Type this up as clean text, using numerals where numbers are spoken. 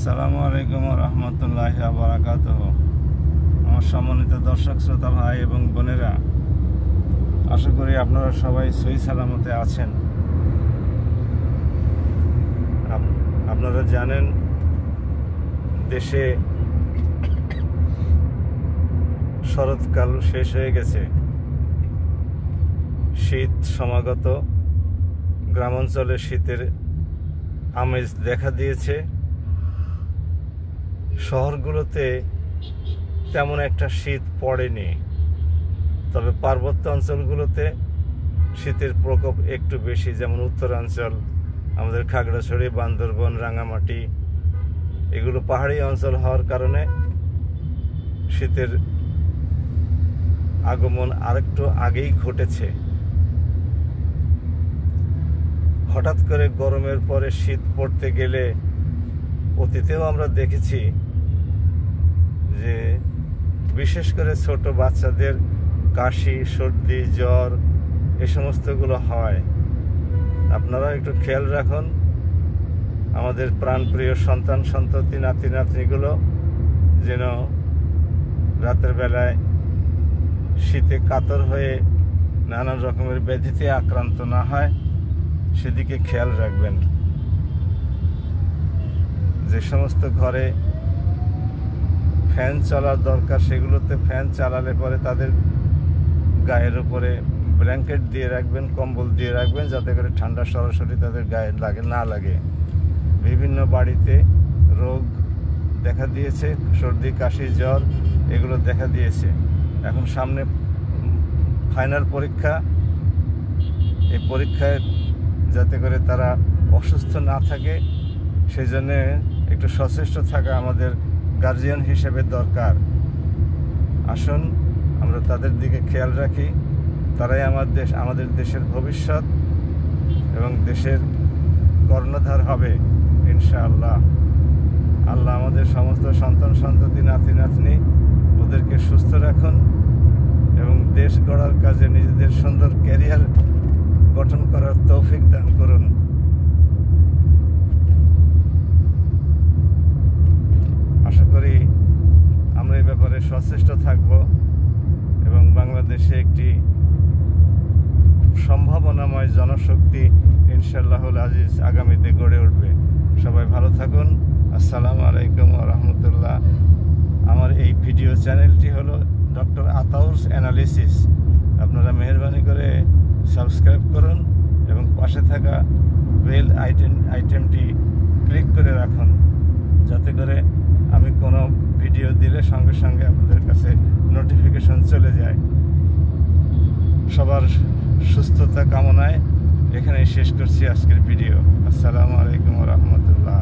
আসসালামু আলাইকুম ওয়া রাহমাতুল্লাহি ওয়া বারাকাতুহু। আমার সম্মানিত দর্শক শ্রোতা ভাই এবং বোনেরা, আশা করি আপনারা সবাই সহি সালামতে আছেন। আপনারা জানেন দেশে শরৎকাল শেষ হয়ে গেছে, শীত সমাগত। গ্রামাঞ্চলে শীতের আমেজ দেখা দিয়েছে। শহরগুলোতে তেমন একটা শীত পড়েনি, তবে পার্বত্য অঞ্চলগুলোতে শীতের প্রকোপ একটু বেশি, যেমন উত্তরাঞ্চল, আমাদের খাগড়াছড়ি, বান্দরবন, রাঙামাটি, এগুলো পাহাড়ি অঞ্চল হওয়ার কারণে শীতের আগমন আরেকটু আগেই ঘটেছে। হঠাৎ করে গরমের পরে শীত পড়তে গেলে অতীতেও আমরা দেখেছি যে বিশেষ করে ছোট বাচ্চাদের কাশি, সর্দি, জ্বর এ সমস্তগুলো হয়। আপনারা একটু খেয়াল রাখুন, আমাদের প্রাণপ্রিয় সন্তান সন্ততি, নাতি নাতনিগুলো যেন রাতের বেলায় শীতে কাতর হয়ে নানান রকমের ব্যাধিতে আক্রান্ত না হয়, সেদিকে খেয়াল রাখবেন। যে সমস্ত ঘরে ফ্যান চলার দরকার, সেগুলোতে ফ্যান চালালে পরে তাদের গায়ের উপরে ব্ল্যাঙ্কেট দিয়ে রাখবেন, কম্বল দিয়ে রাখবেন, যাতে করে ঠান্ডা সরাসরি তাদের গায়ে না লাগে। বিভিন্ন বাড়িতে রোগ দেখা দিয়েছে, সর্দি, কাশি, জ্বর এগুলো দেখা দিয়েছে। এখন সামনে ফাইনাল পরীক্ষা, এই পরীক্ষায় যাতে করে তারা অসুস্থ না থাকে সেই জন্যে একটু সচেষ্ট থাকা আমাদের গার্জিয়ান হিসেবে দরকার। আসুন আমরা তাদের দিকে খেয়াল রাখি। তারাই আমাদের দেশের ভবিষ্যৎ এবং দেশের কর্ণধার হবে ইনশাআল্লাহ। আল্লাহ আমাদের সমস্ত সন্তান সন্ততি, নাতি নাতনি ওদেরকে সুস্থ রাখুন এবং দেশ গড়ার কাজে নিজেদের সুন্দর ক্যারিয়ার গঠন করার তৌফিক দান করুন। আশা করি আমরা এই ব্যাপারে সচেষ্ট থাকব এবং বাংলাদেশে একটি সম্ভাবনাময় জনশক্তি ইনশাআল্লাহুল আজিজ আগামীতে গড়ে উঠবে। সবাই ভালো থাকুন। আসসালামু আলাইকুম ওয়া রাহমাতুল্লাহ। আমার এই ভিডিও চ্যানেলটি হলো ডক্টর আতাউরস অ্যানালিসিস। আপনারা মেহেরবানি করে সাবস্ক্রাইব করুন এবং পাশে থাকা বেল আইটেমটি ক্লিক করে রাখুন, যাতে করে আমি কোনো ভিডিও দিলে সঙ্গে সঙ্গে আপনাদের কাছে নোটিফিকেশন চলে যায়। সবার সুস্থতা কামনায় এখানেই শেষ করছি আজকের ভিডিও। আসসালামু আলাইকুম ওয়া রাহমাতুল্লাহ।